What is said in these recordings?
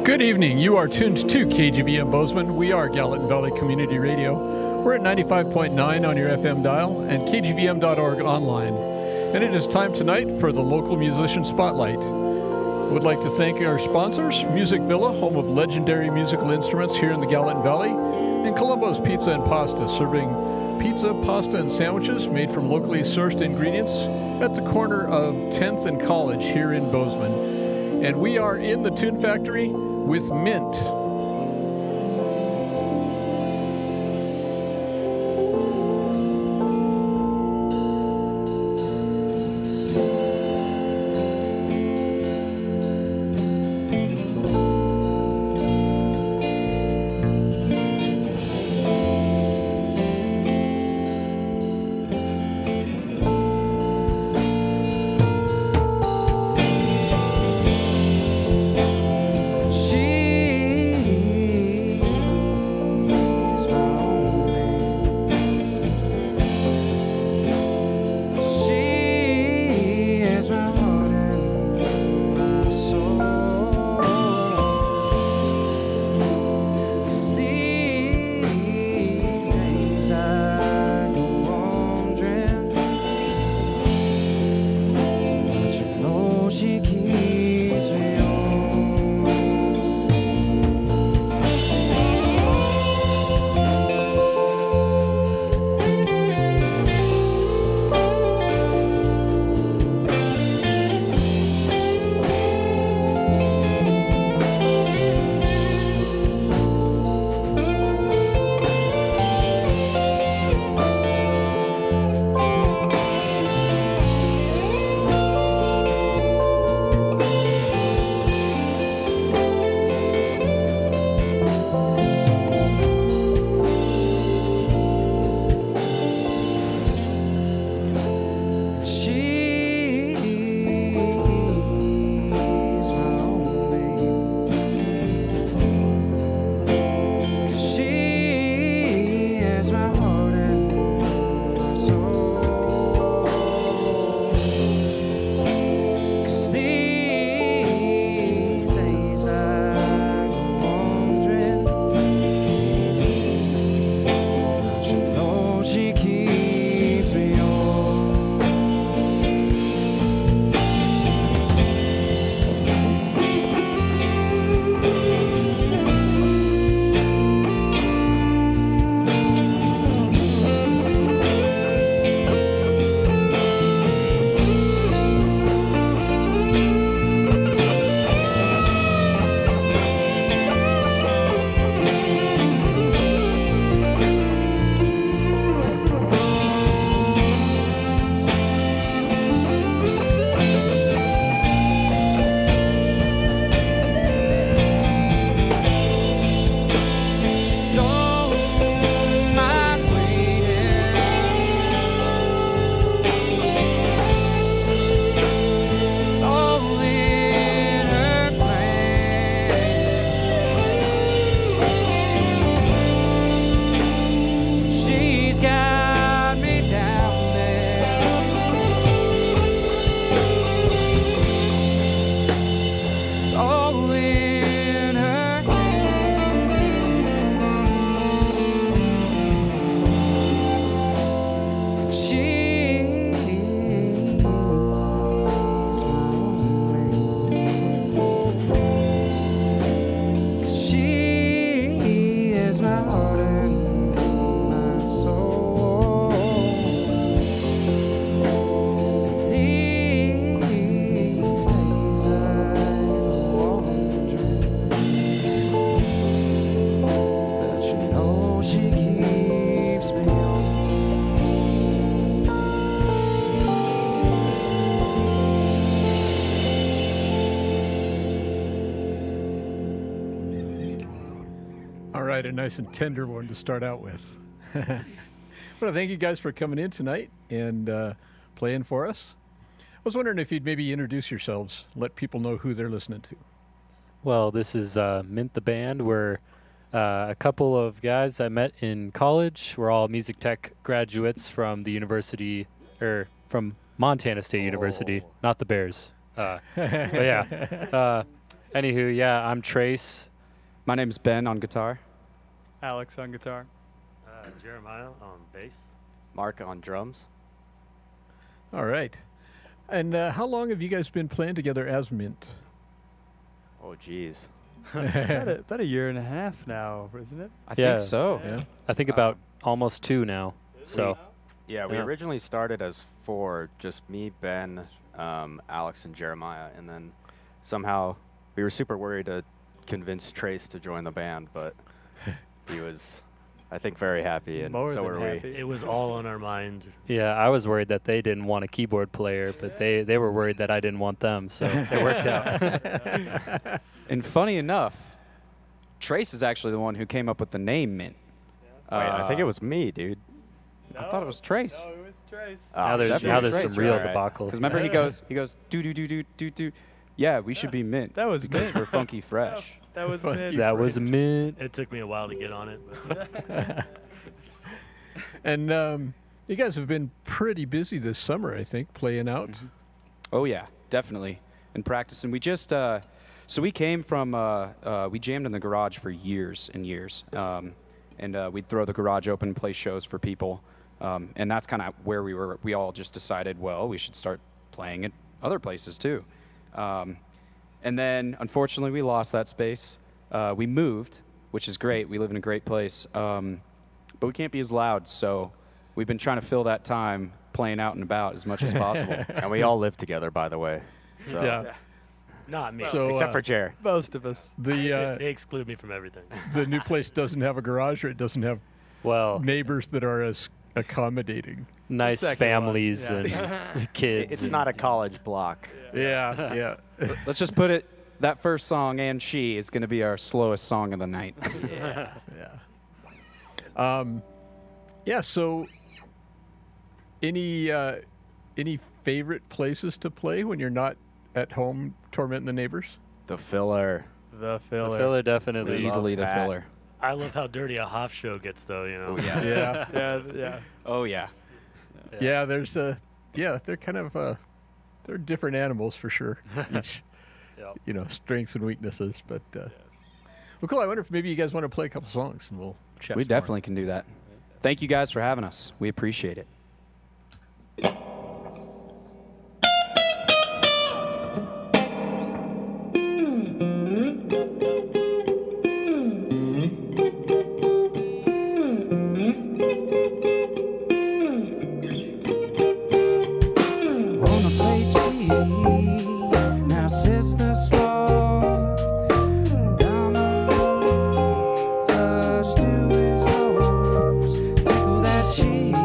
Good evening. You are tuned to KGVM Bozeman. We are Gallatin Valley Community Radio. We're at 95.9 on your FM dial and kgvm.org online. And it is time tonight for the local musician spotlight. Would like to thank our sponsors, Music Villa, home of legendary musical instruments here in the Gallatin Valley, and Colombo's Pizza and Pasta, serving pizza, pasta, and sandwiches made from locally sourced ingredients at the corner of 10th and College here in Bozeman. And we are in the Tune Factory with Mint. A nice and tender one to start out with. Well, thank you guys for coming in tonight and playing for us. I was wondering if you'd maybe introduce yourselves, let people know who they're listening to. Well, this is Mint the Band. We're a couple of guys I met in college. We're all music tech graduates from the university, or from Montana State University, not the Bears. But yeah. Anywho, yeah, I'm Trace. My name's Ben on guitar. Alex on guitar. Jeremiah on bass. Mark on drums. All right. And how long have you guys been playing together as Mint? Oh, geez. About a year and a half now, isn't it? I Yeah. think so. Yeah. I think about almost 2 now. So Yeah, we Yeah. originally started as 4, just me, Ben, Alex, and Jeremiah, and then somehow we were super worried to convince Trace to join the band, but he was, I think, very happy, and More so than were we. happy. It was all on our mind. yeah, I was worried that they didn't want a keyboard player, but they were worried that I didn't want them. So it worked out. And funny enough, Trace is actually the one who came up with the name Mint. Wait, I think it was me, dude. I thought it was Trace. No, it was Trace. Now there's definitely some Trace, real right. debacle. Because remember he goes do do do do do do. Yeah, we should be Mint. That was because Mint. we're funky fresh. That was Fuck Mint. you. That was mint. It took me a while to get on it. But And you guys have been pretty busy this summer, I think, playing out. Oh yeah, definitely. And practicing. We just so we came from we jammed in the garage for years and years. And we'd throw the garage open, play shows for people. And that's kind of where we were. We all just decided, well, we should start playing at other places too. And then, unfortunately, we lost that space. We moved, which is great. We live in a great place. But we can't be as loud, so we've been trying to fill that time playing out and about as much as possible. And we all live together, by the way. So. Yeah. not me. So Except for Jer. Most of us. the They exclude me from everything. the new place doesn't have a garage, or it doesn't have Well, neighbors that are as accommodating. nice second one, families yeah. and kids. It's and- not a college block. Yeah, yeah. Let's just put it, that first song, And She, is going to be our slowest song of the night. Yeah. Yeah. So, any favorite places to play when you're not at home tormenting the neighbors? The filler. The The filler. filler definitely. We Easily the that. filler. I love how dirty a Hoff show gets, though. You know. Oh, yeah. Yeah. Yeah. Oh, yeah. Yeah. There's they're kind of they're different animals for sure. Each, Yep. strengths and weaknesses. But well, cool. I wonder if maybe you guys want to play a couple songs and we'll chat. We some more. definitely can do that. Thank you guys for having us. We appreciate it. Wanna play cheat, now sister slow. Down the road, first to his nose. Tickle that cheek,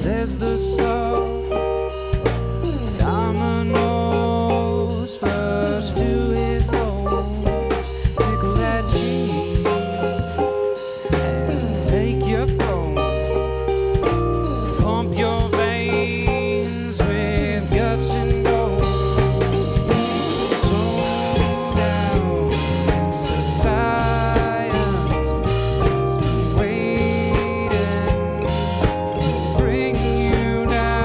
says the slow dominoes first to his home. Pickle that cheese and take your phone. Pump your veins with guts and gold. Slow down, it's a science. It's been waiting to bring you down.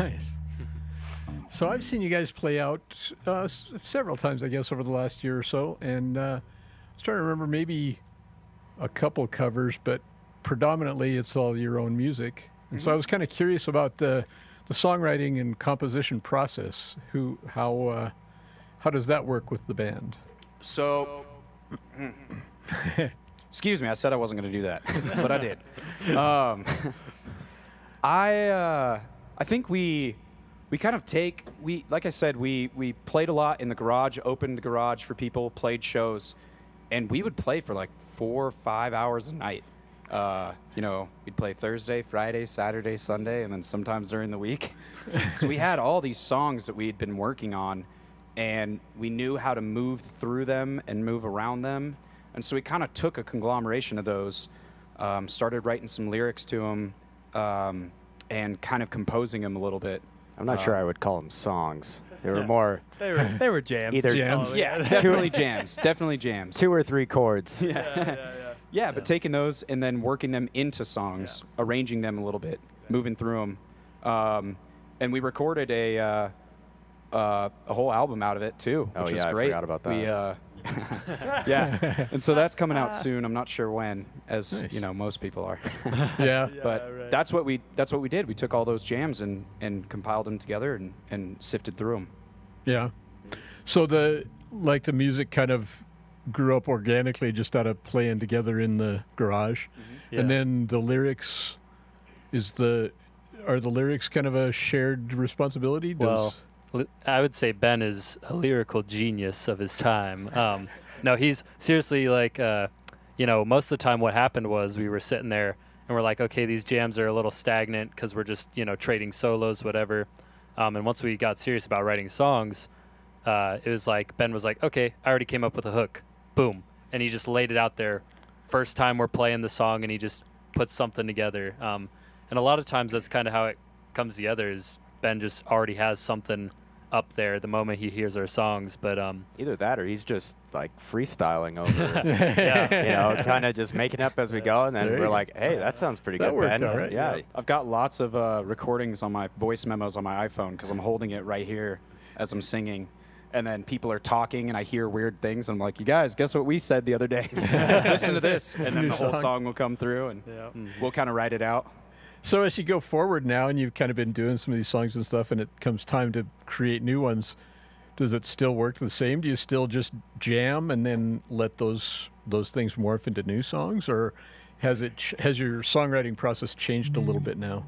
Nice. So I've seen you guys play out several times, I guess, over the last year or so, and I was trying to remember maybe a couple covers, but predominantly it's all your own music. And so I was kind of curious about the songwriting and composition process. How does that work with the band? So, excuse me, I said I wasn't going to do that, but I did. I think we kind of like I said, we played a lot in the garage, opened the garage for people, played shows, and we would play for like 4 or 5 hours a night. We'd play Thursday, Friday, Saturday, Sunday, and then sometimes during the week. So we had all these songs that we had been working on, and we knew how to move through them and move around them. And so we kind of took a conglomeration of those, started writing some lyrics to them, and kind of composing them a little bit. I'm not sure I would call them songs. They were more They were jams. Either jams. Yeah, definitely jams. Definitely jams. 2 or 3 chords. Yeah, but taking those and then working them into songs, arranging them a little bit, moving through them. And we recorded a whole album out of it too, Oh, which was yeah, I great. forgot about that. Yeah, and so that's coming out soon. I'm not sure when, as Nice. you know, most people are. Yeah. But that's what we did. We took all those jams and compiled them together and sifted through them. Yeah. So the music kind of grew up organically just out of playing together in the garage. Yeah. And then the lyrics are the lyrics kind of a shared responsibility? Well, I would say Ben is a lyrical genius of his time. No, he's seriously like, most of the time what happened was we were sitting there and we're like, okay, these jams are a little stagnant because we're just, trading solos, whatever. And once we got serious about writing songs, it was like, Ben was like, okay, I already came up with a hook. Boom. And he just laid it out there. First time we're playing the song and he just puts something together. And a lot of times that's kind of how it comes together is Ben just already has something up there the moment he hears our songs. But Either that or he's just like freestyling over, yeah, kind of just making up as we go, and then There you we're go. like, hey, that sounds pretty That good, worked Ben. all right, Yeah. I've got lots of recordings on my voice memos on my iPhone because I'm holding it right here as I'm singing. And then people are talking and I hear weird things. I'm like, you guys, guess what we said the other day? Listen to this. And then New the whole song. song will come through and we'll kind of write it out. So as you go forward now and you've kind of been doing some of these songs and stuff and it comes time to create new ones, does it still work the same? Do you still just jam and then let those things morph into new songs, or has your songwriting process changed a little bit now?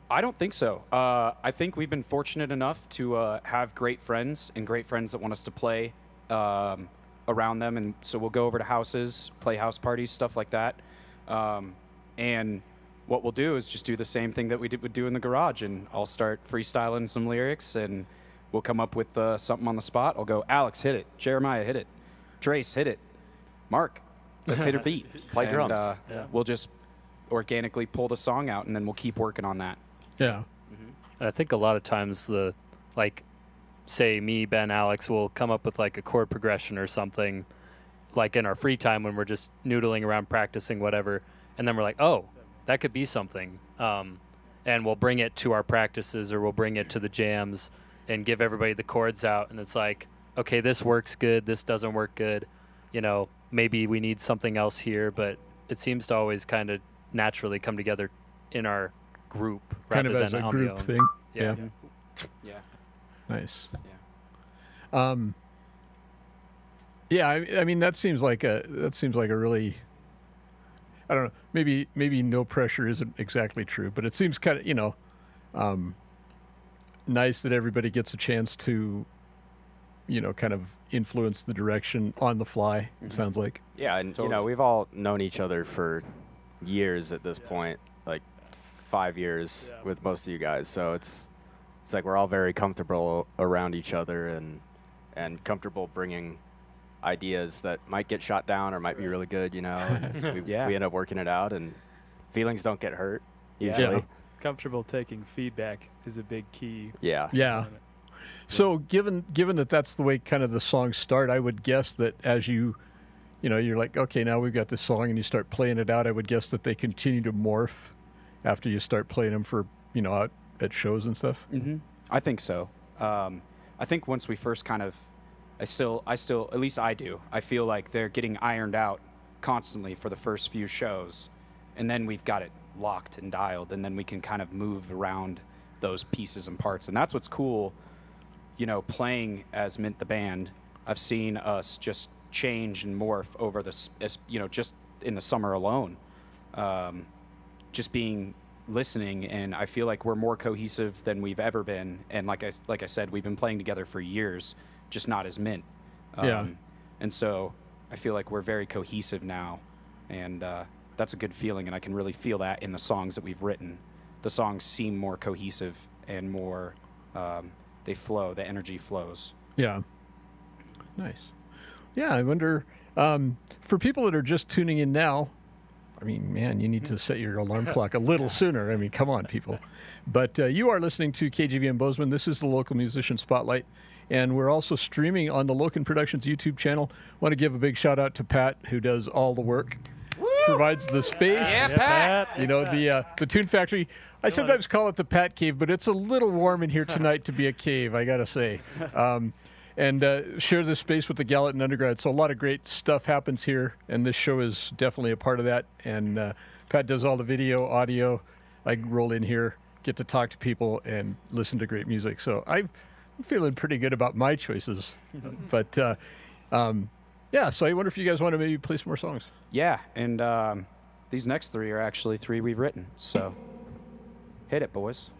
I don't think so. I think we've been fortunate enough to have great friends that want us to play around them. And so we'll go over to houses, play house parties, stuff like that. And what we'll do is just do the same thing that we would do in the garage. And I'll start freestyling some lyrics and we'll come up with something on the spot. I'll go, Alex, hit it. Jeremiah, hit it. Trace, hit it. Mark, let's hit a beat. Play And, drums. We'll just organically pull the song out and then we'll keep working on that. Yeah. And I think a lot of times say me, Ben, Alex will come up with like a chord progression or something like in our free time when we're just noodling around practicing whatever. And then we're like, oh, that could be something. And we'll bring it to our practices or we'll bring it to the jams and give everybody the chords out. And it's like, okay, this works good. This doesn't work good. Maybe we need something else here, but it seems to always kind of naturally come together in our group Kind rather of as than a on the group own. thing. Yeah. Yeah. Nice. Yeah. Yeah, I mean that seems like a really, I don't know, maybe no pressure isn't exactly true, but it seems kind of nice that everybody gets a chance to kind of influence the direction on the fly. It sounds like. Yeah, and Totally. we've all known each other for years at this point, like 5 years with most of you guys. So it's like we're all very comfortable around each other and comfortable bringing ideas that might get shot down or might be really good, and we end up working it out, and feelings don't get hurt usually. Yeah. Comfortable taking feedback is a big key. Yeah. Yeah. So given that that's the way kind of the songs start, I would guess that as you're like, okay, now we've got this song and you start playing it out, I would guess that they continue to morph after you start playing them for, at shows and stuff? Mm-hmm. I think so. I think once we first kind of, I still, at least I do. I feel like they're getting ironed out constantly for the first few shows, and then we've got it locked and dialed, and then we can kind of move around those pieces and parts, and that's what's cool. You know, playing as Mint the band, I've seen us just change and morph over this, you know, just in the summer alone. Just being listening, and I feel like we're more cohesive than we've ever been. And like I said, we've been playing together for years, just not as Mint. Yeah. And so I feel like we're very cohesive now, and that's a good feeling. And I can really feel that in the songs that we've written. The songs seem more cohesive and more, they flow. The energy flows. Yeah. Nice. Yeah, I wonder, for people that are just tuning in now, I mean, man, you need to set your alarm clock a little sooner. I mean, come on, people. But you are listening to KGVM Bozeman. This is the Local Musician Spotlight. And we're also streaming on the Locan Productions YouTube channel. Want to give a big shout out to Pat, who does all the work. Provides the space. Yeah, Pat. You know, the Tune Factory. I sometimes call it the Pat Cave, but it's a little warm in here tonight to be a cave, I got to say. And share this space with the Gallatin undergrad. So a lot of great stuff happens here, and this show is definitely a part of that. And Pat does all the video, audio. I roll in here, get to talk to people, and listen to great music. So I'm feeling pretty good about my choices. But yeah, so I wonder if you guys want to maybe play some more songs. Yeah, and these next three are actually three we've written. So hit it, boys.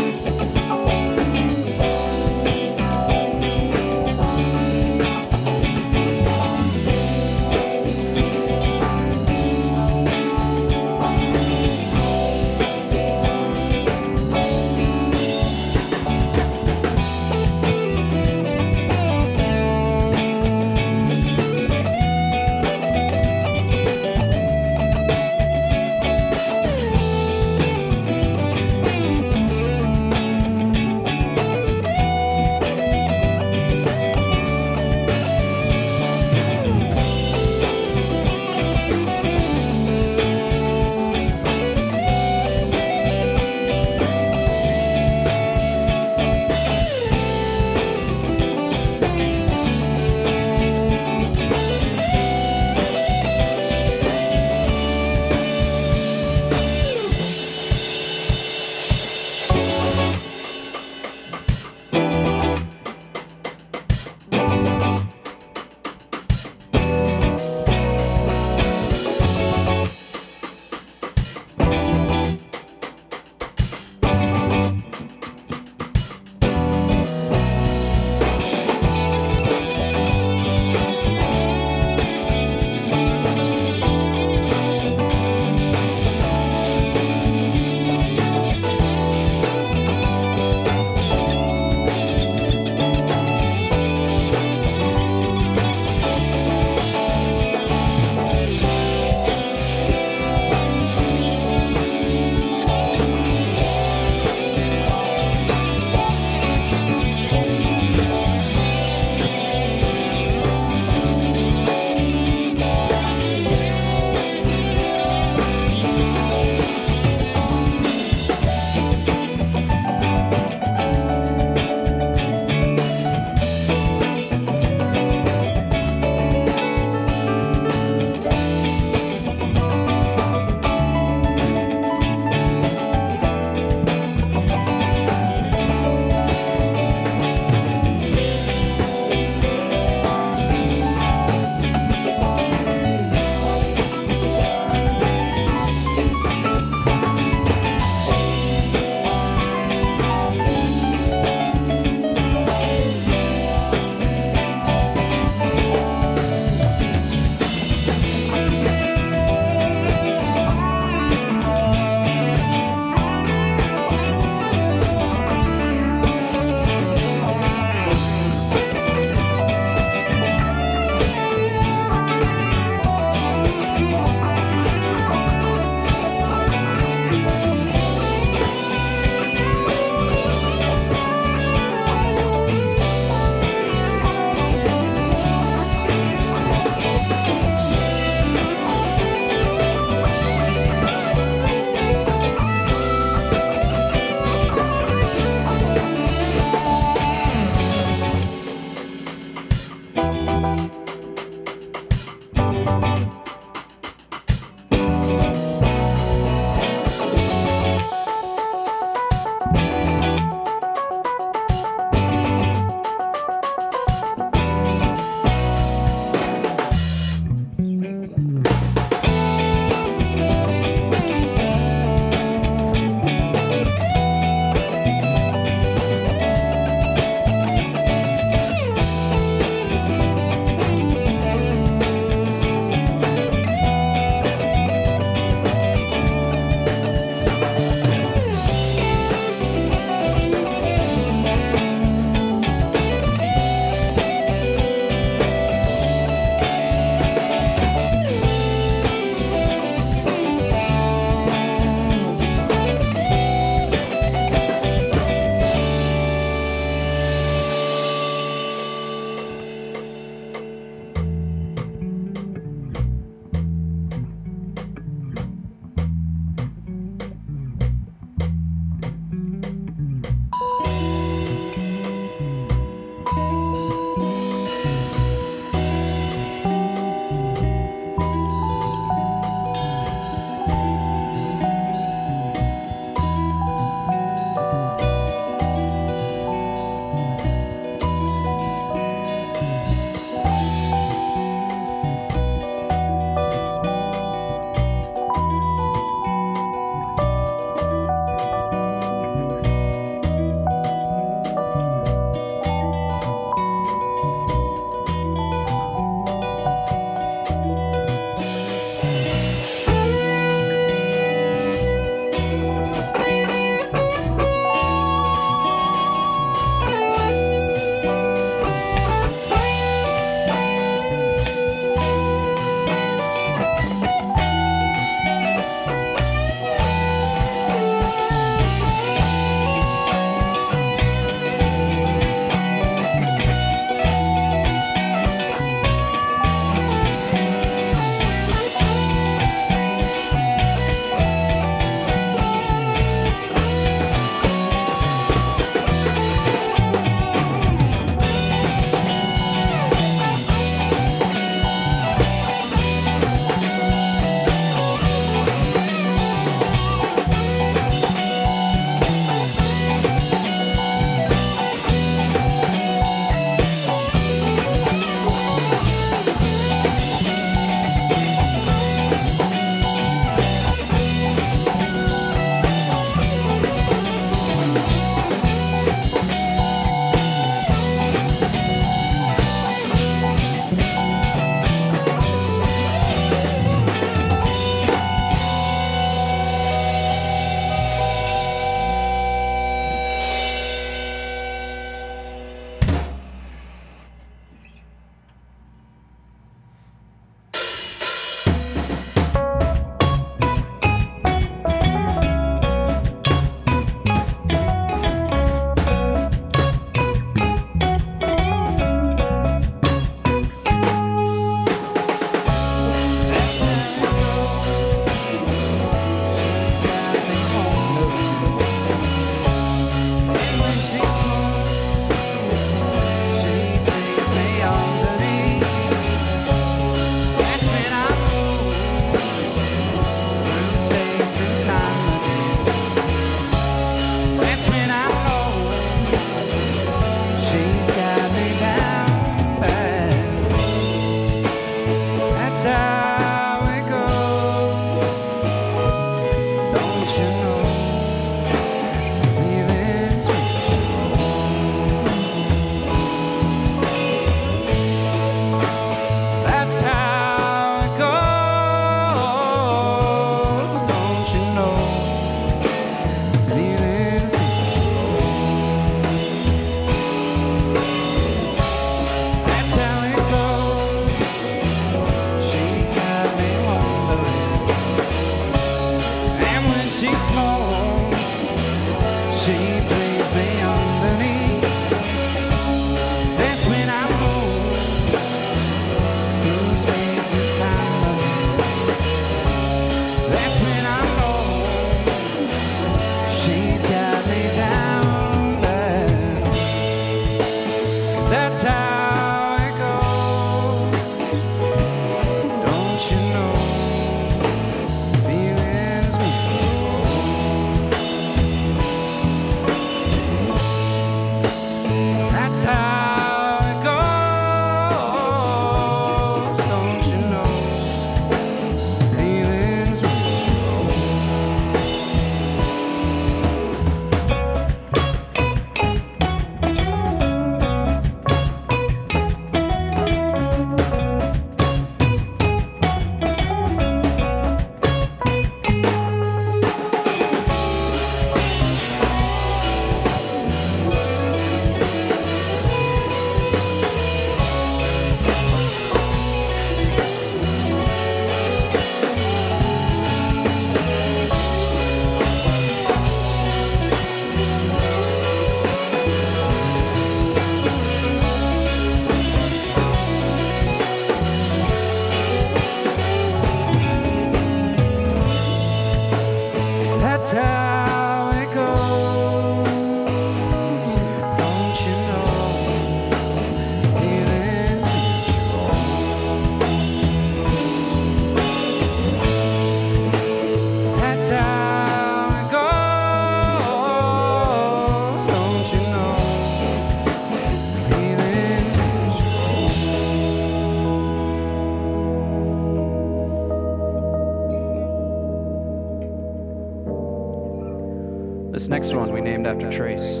This next one we named after Trace.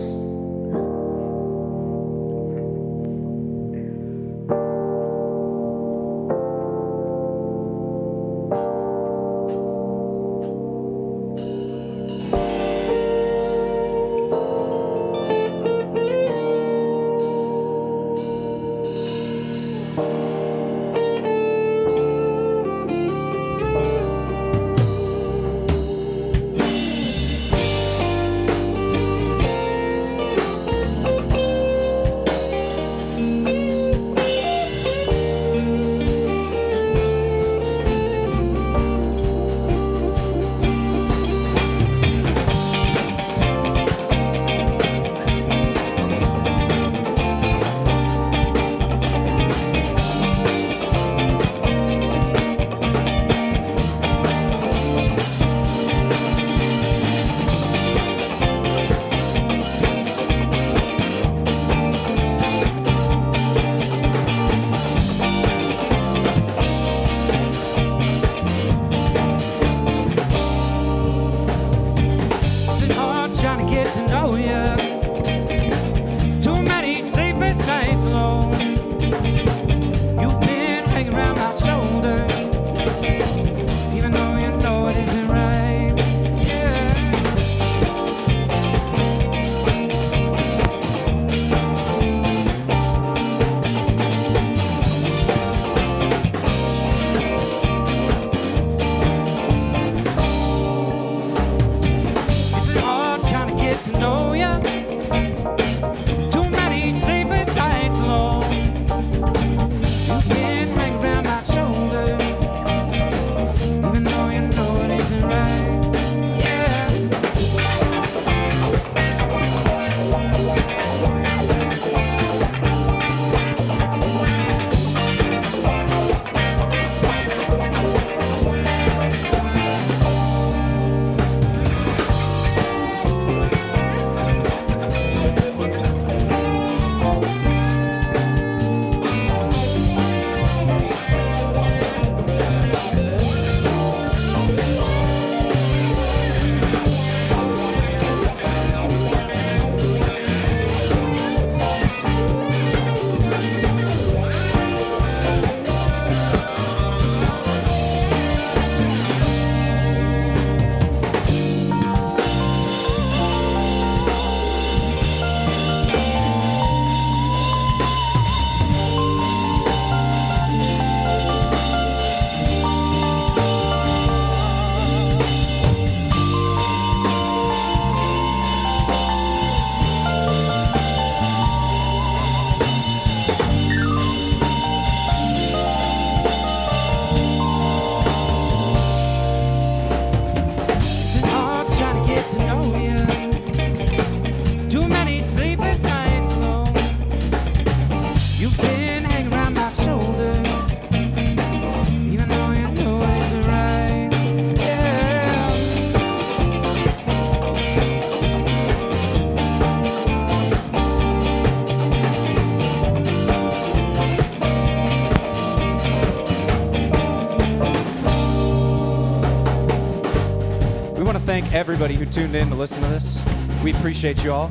Thank everybody who tuned in to listen to this. We appreciate you all.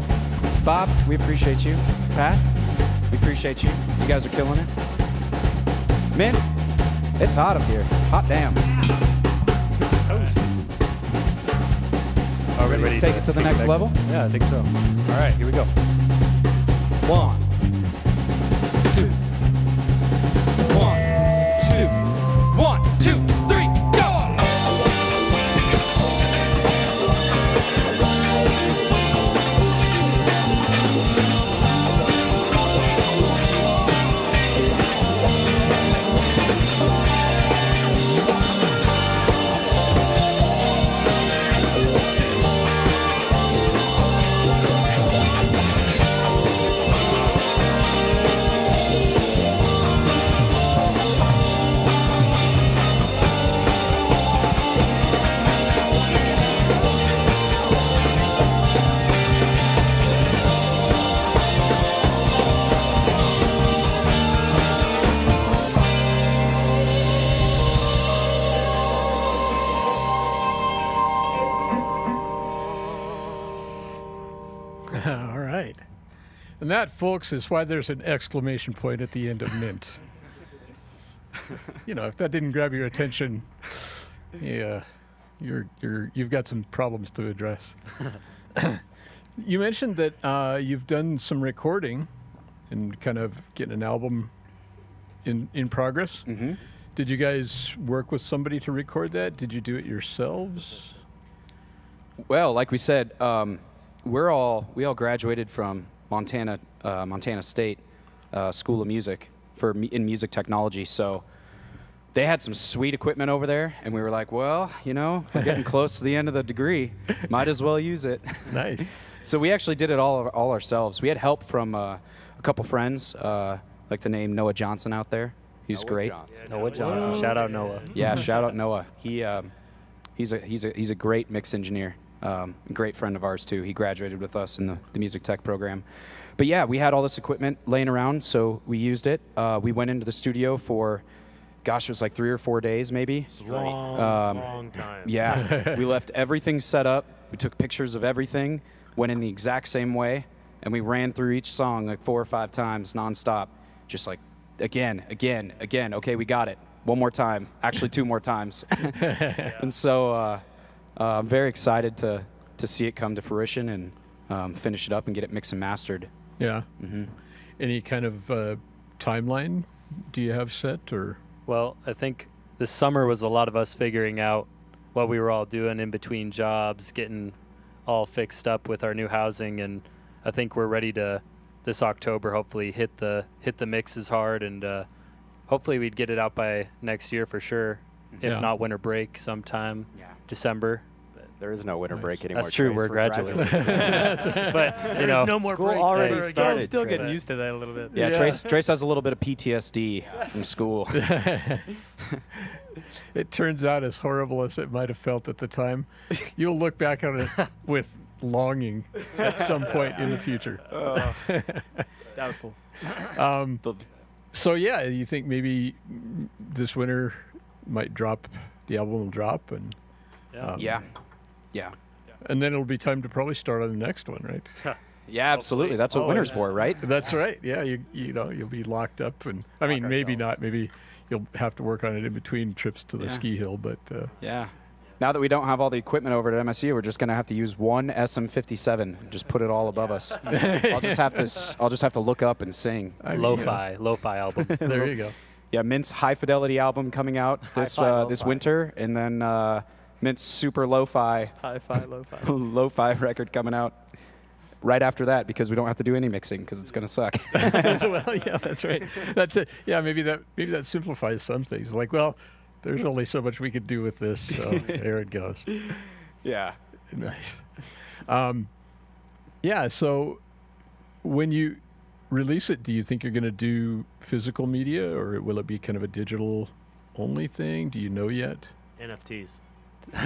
Bob, we appreciate you. Pat, we appreciate you. You guys are killing it. Man, it's hot up here. Hot damn. Are we ready to take it to the next level? Yeah, I think so. All right, here we go. 1, 2. 1, 2. 1, 2, 3, go! And that, folks, is why there's an exclamation point at the end of mint. You know, if that didn't grab your attention, yeah, you've got some problems to address. You mentioned that you've done some recording and kind of getting an album in progress. Mm-hmm. Did you guys work with somebody to record that? Did you do it yourselves? Well, like we said, we all graduated from Montana State School of Music in music technology. So they had some sweet equipment over there, and we were like, well, you know, we're getting close to the end of the degree. Might as well use it. Nice. So we actually did it all ourselves. We had help from a couple friends, like to name Noah Johnson out there. He's Noah great. Johnson. Noah Johnson. Shout out Noah. Yeah, shout out Noah. He's a great mix engineer. A great friend of ours too. He graduated with us in the music tech program. But yeah, we had all this equipment laying around, so we used it. We went into the studio for, gosh, it was like 3 or 4 days maybe. Long time. Yeah, we left everything set up. We took pictures of everything, went in the exact same way, and we ran through each song like 4 or 5 times nonstop, just like again. Okay, we got it. One more time. Actually, 2 more times. And so I'm very excited to see it come to fruition and finish it up and get it mixed and mastered. Yeah. Mm-hmm. Any kind of timeline do you have set, or? Well, I think this summer was a lot of us figuring out what we were all doing in between jobs, getting all fixed up with our new housing, and I think we're ready to this October hopefully hit the mixes hard, and hopefully we'd get it out by next year for sure. Yeah. If not winter break sometime, Yeah. December. There is no winter Nice. break anymore. That's true, Trace. we're graduating. But you know, There's no more school break already ever started. again. Still getting used to that a little bit. Yeah, Yeah. Trace has a little bit of PTSD from school. It turns out, as horrible as it might have felt at the time, you'll look back on it with longing at some point in the future. Doubtful. So yeah, you think maybe this winter might drop, the album will drop, and Yeah. and then it'll be time to probably start on the next one, right? Yeah, absolutely. That's what winter's for, right? That's right. Yeah, you know, you'll be locked up, and I mean, maybe not. Maybe you'll have to work on it in between trips to the Yeah. ski hill, but Yeah. Now that we don't have all the equipment over at MSU, we're just gonna have to use one SM57 and just put it all above us. I'll just have to look up and sing. I mean, lo-fi album. there you go. Yeah, Mint's high fidelity album coming out this Lo-fi. winter, and then Mint's super lo-fi Hi-fi, lo-fi. lo-fi record coming out right after that, because we don't have to do any mixing because it's gonna suck. Well, yeah, that's right. That's it. Yeah, maybe that simplifies some things. Like, well, there's only so much we could do with this, so there it goes. Yeah. Nice. Yeah. So, when you release it, do you think you're going to do physical media, or will it be kind of a digital only thing? Do you know yet? NFTs.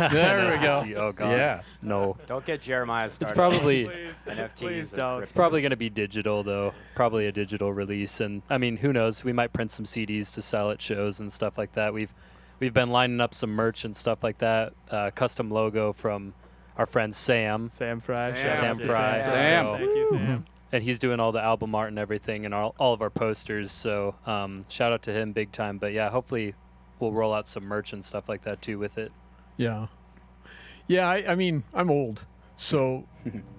There we go. Oh god. Yeah. No. Don't get Jeremiah started. It's probably NFTs. Please are don't. It's crypto. probably going to be digital though. Probably a digital release, and I mean, who knows? We might print some CDs to sell at shows and stuff like that. We've been lining up some merch and stuff like that. Custom logo from our friend Sam, Sam Fry. Sam Fry. Sam. So- Thank you, Sam. and he's doing all the album art and everything, and all of our posters. So shout out to him big time. But yeah, hopefully we'll roll out some merch and stuff like that too with it. Yeah. Yeah. I mean, I'm old, so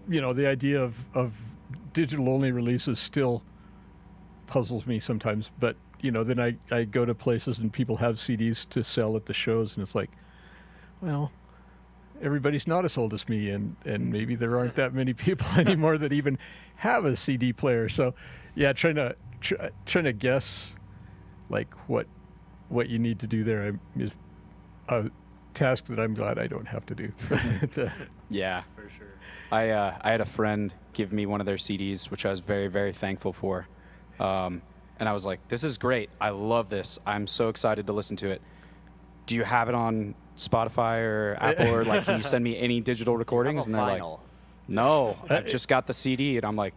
you know, the idea of digital only releases still puzzles me sometimes. But you know, then I go to places and people have CDs to sell at the shows, and it's like, well, everybody's not as old as me, and maybe there aren't that many people anymore that even have a CD player. So yeah, trying to guess like what you need to do there is a task that I'm glad I don't have to do. Yeah. For sure. I had a friend give me one of their CDs, which I was very, very thankful for. And I was like, this is great. I love this. I'm so excited to listen to it. Do you have it on Spotify or Apple, or like, can you send me any digital recordings? And they're like, no, I've just got the CD. And I'm like,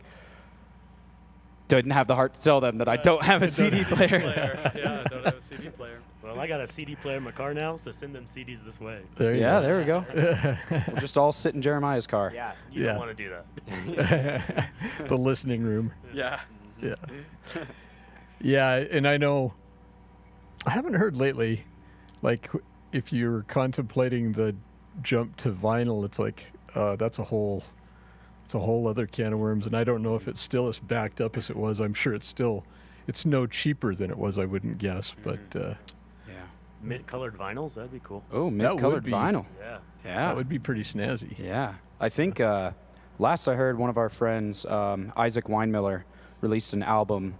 didn't have the heart to tell them that I don't have a CD player. Yeah, I don't have a CD player. Well, I got a CD player in my car now, so send them CDs this way. There you Yeah, go. there we go. We'll just all sit in Jeremiah's car. Yeah. You Yeah. don't want to do that. The listening room. Yeah. Yeah. Yeah, and I know I haven't heard lately, like if you're contemplating the jump to vinyl, it's like that's a whole other can of worms, and I don't know if it's still as backed up as it was. I'm sure it's no cheaper than it was, I wouldn't guess, but Yeah. Mint-colored vinyls, that'd be cool. Oh, would mint-colored be- vinyl. Yeah. Yeah. that would be pretty snazzy. Yeah. I think last I heard, one of our friends, Isaac Weinmiller, released an album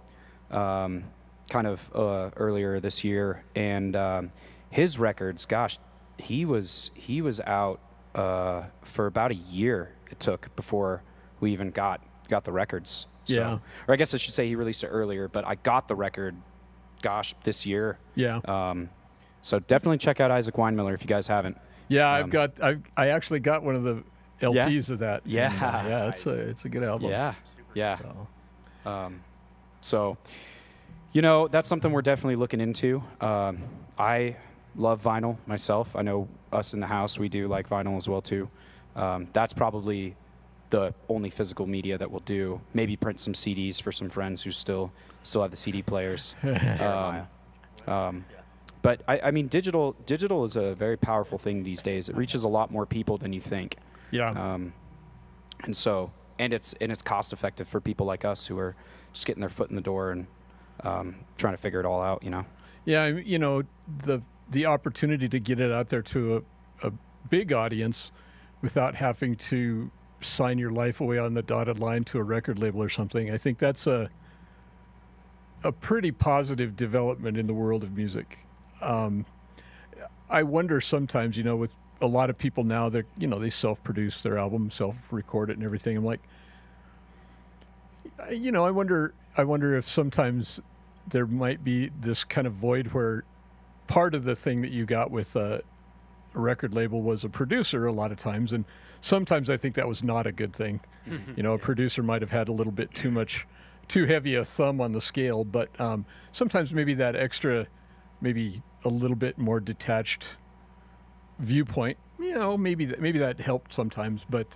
kind of earlier this year, and his records, gosh, he was out for about a year. It took before we even got the records. So, Yeah. Or I guess I should say he released it earlier, but I got the record, gosh, this year. Yeah. So definitely check out Isaac Weinmiller if you guys haven't. Yeah, I actually got one of the LPs of that. Yeah. And, yeah, Nice. it's a good album. Yeah. Yeah. So, So, that's something we're definitely looking into. I love vinyl myself. I know us in the house, we do like vinyl as well too. That's probably the only physical media that we'll do. Maybe print some CDs for some friends who still have the CD players. But I mean, digital is a very powerful thing these days. It reaches a lot more people than you think. yeah. And it's cost effective for people like us who are just getting their foot in the door and trying to figure it all out. Yeah, the opportunity to get it out there to a big audience without having to sign your life away on the dotted line to a record label or something. I think that's a pretty positive development in the world of music. I wonder sometimes, with a lot of people now, that they self-produce their album, self-record it, and everything. I'm like, I wonder if sometimes there might be this kind of void where part of the thing that you got with a record label was a producer a lot of times, and sometimes I think that was not a good thing. A producer might have had a little bit too heavy a thumb on the scale, but sometimes maybe that extra, maybe a little bit more detached viewpoint, maybe that helped sometimes. But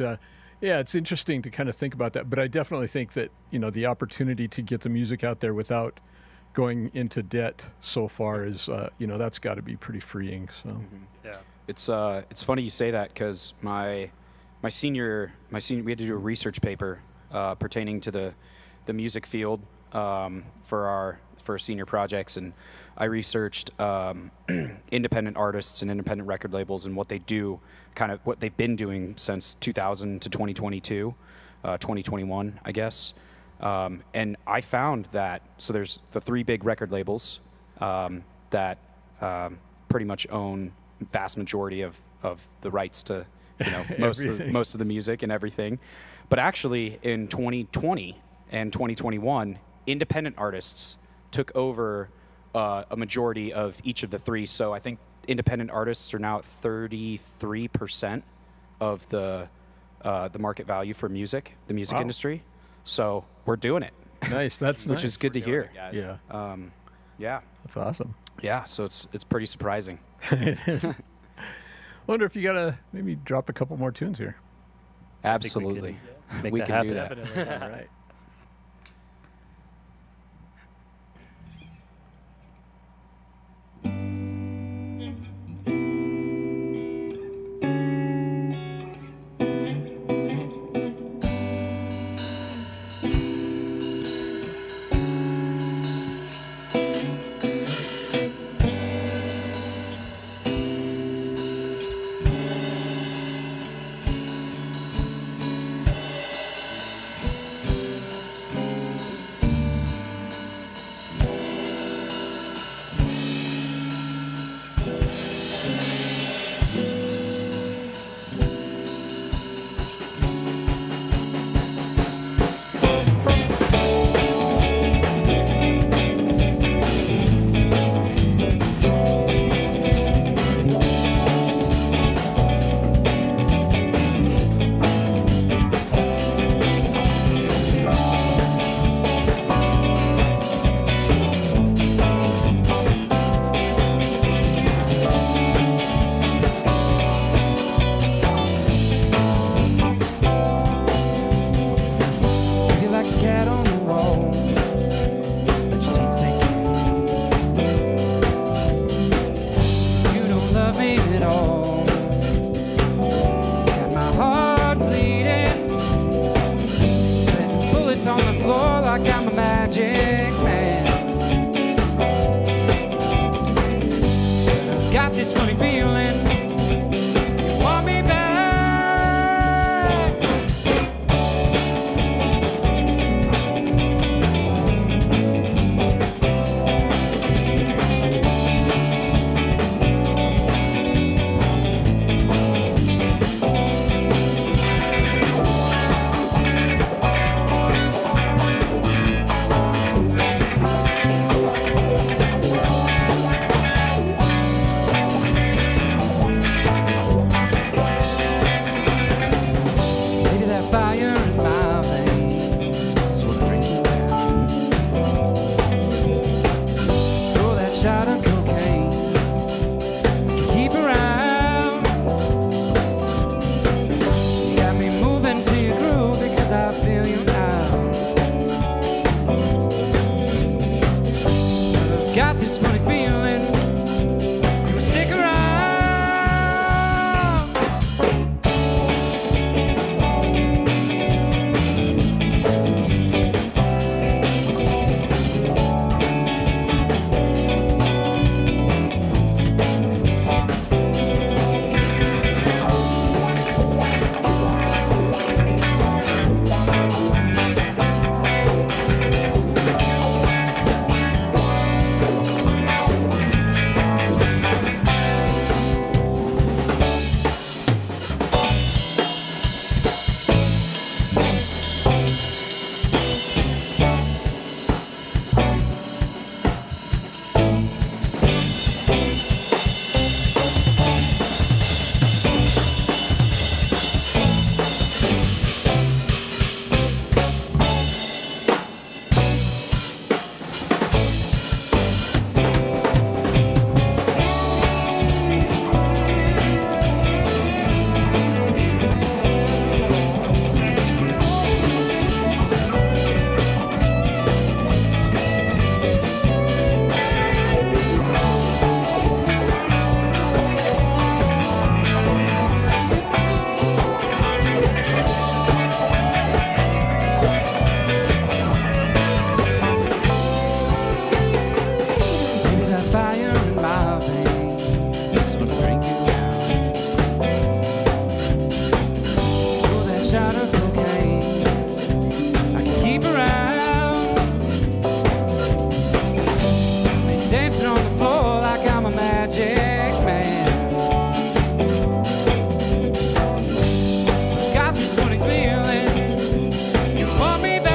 yeah, it's interesting to kind of think about that. But I definitely think that the opportunity to get the music out there without going into debt so far is that's got to be pretty freeing. So Yeah. It's funny you say that, because my senior we had to do a research paper pertaining to the music field for our senior projects, and I researched independent artists and independent record labels and what they do, kind of what they've been doing since 2000 to 2022, 2021, I guess. And I found that, so there's the three big record labels that pretty much own vast majority of the rights to most of the music and everything. But actually in 2020 and 2021, independent artists took over a majority of each of the three. So I think independent artists are now at 33% of the market value for the music Wow. industry. So we're doing it. nice. That's Which nice. is good to hear. Yeah, Yeah. that's awesome. Yeah. So it's pretty surprising. Wonder if you gotta maybe drop a couple more tunes here. Absolutely. Make We that can do happen. that. All right. this funny feeling. You want me back. Maybe that fire in my veins is what I'm drinking now. Throw that shot of cocaine, keep around. You got me moving to your groove because I feel you now. I've got this funny feeling you will stick around. Maybe that fire in my veins is what I'm drinking now. Throw that shot of cocaine, I can keep around. Been dancing on the floor like I'm a magic man. Got this funny feeling you want me back.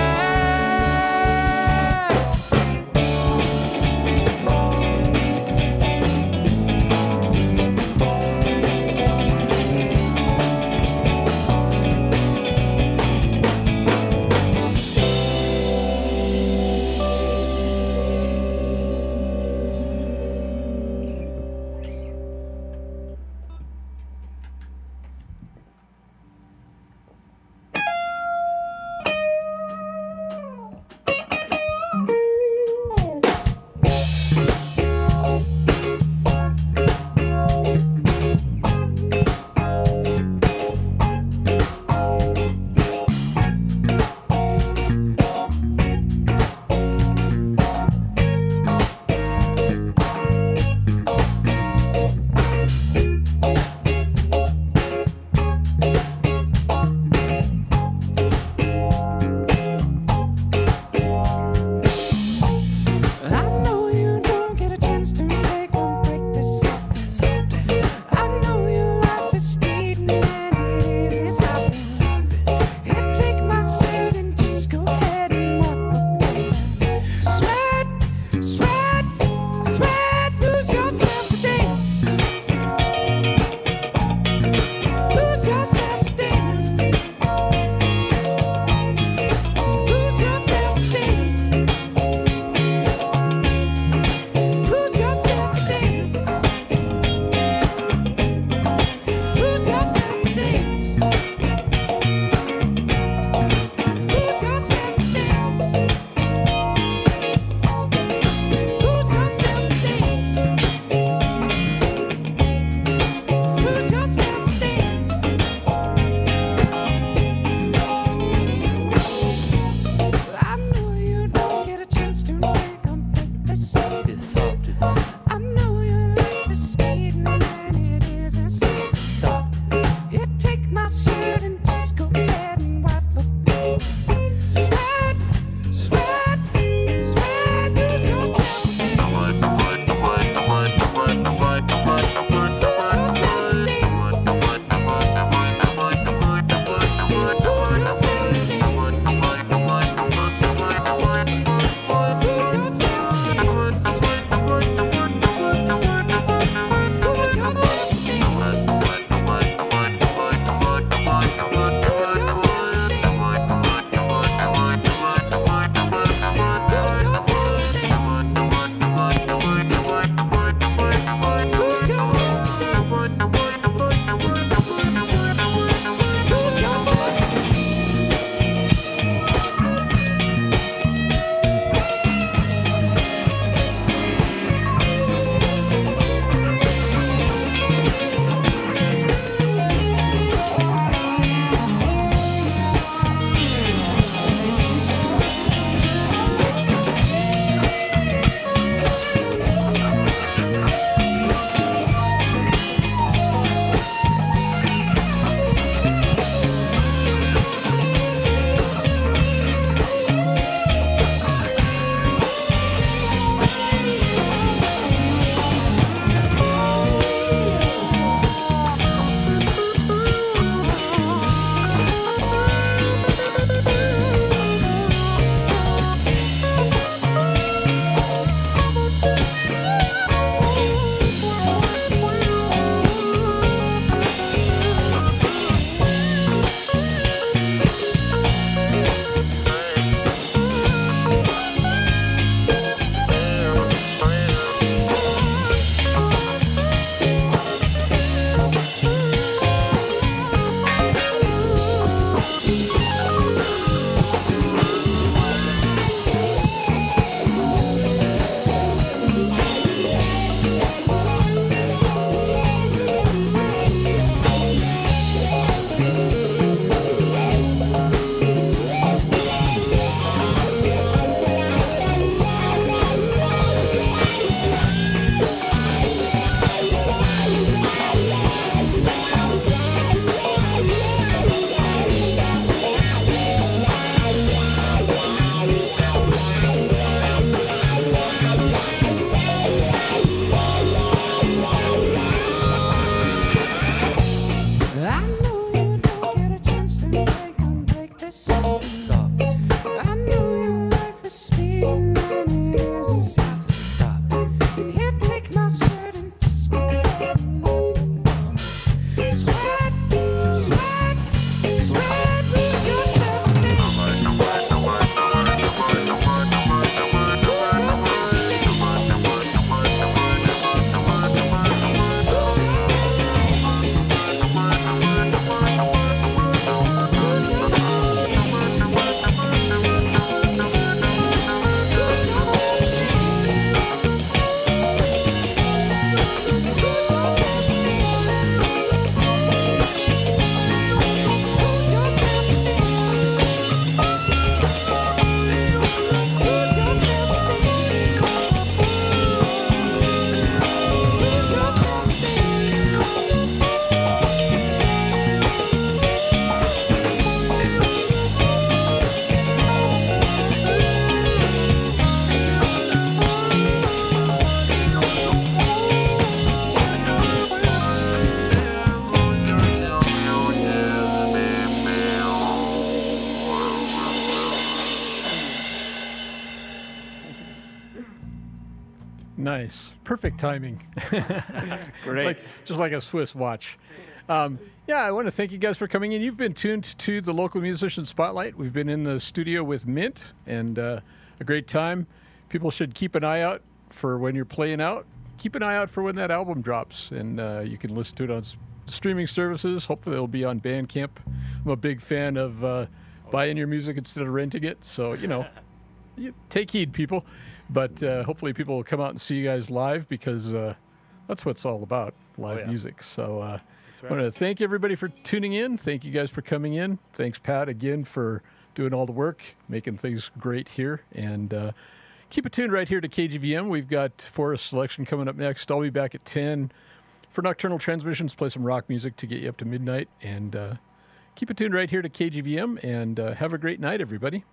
I know you don't get a chance to take one break this often. I know your life is speeding and it easy stops. Here, take my shirt and just go ahead and walk away. Sweat, sweat, sweat, lose yourself to dance. Lose yourself to dance. Lose yourself to dance. Lose yourself to dance. Lose yourself to dance. Lose yourself to dance. Lose yourself to dance. Lose yourself to dance. I know you don't get a chance to take on this often. I know your life is speeding Here, take my shirt and just go ahead and open up. Sweat, sweat, sweat, lose yourself in me. Lose Nice. Perfect timing. Great. Just like a Swiss watch. Yeah, I want to thank you guys for coming in. You've been tuned to the Local Musician Spotlight. We've been in the studio with Mint, and a great time. People should keep an eye out for when you're playing out. Keep an eye out for when that album drops, and you can listen to it on streaming services. Hopefully it'll be on Bandcamp. I'm a big fan of buying your music instead of renting it, so, you take heed, people. But hopefully people will come out and see you guys live, because that's what it's all about, live music. So I want to thank everybody for tuning in. Thank you guys for coming in. Thanks, Pat, again, for doing all the work, making things great here. And keep it tuned right here to KGVM. We've got Forest Selection coming up next. I'll be back at 10 for Nocturnal Transmissions, play some rock music to get you up to midnight. And keep it tuned right here to KGVM, and have a great night, everybody.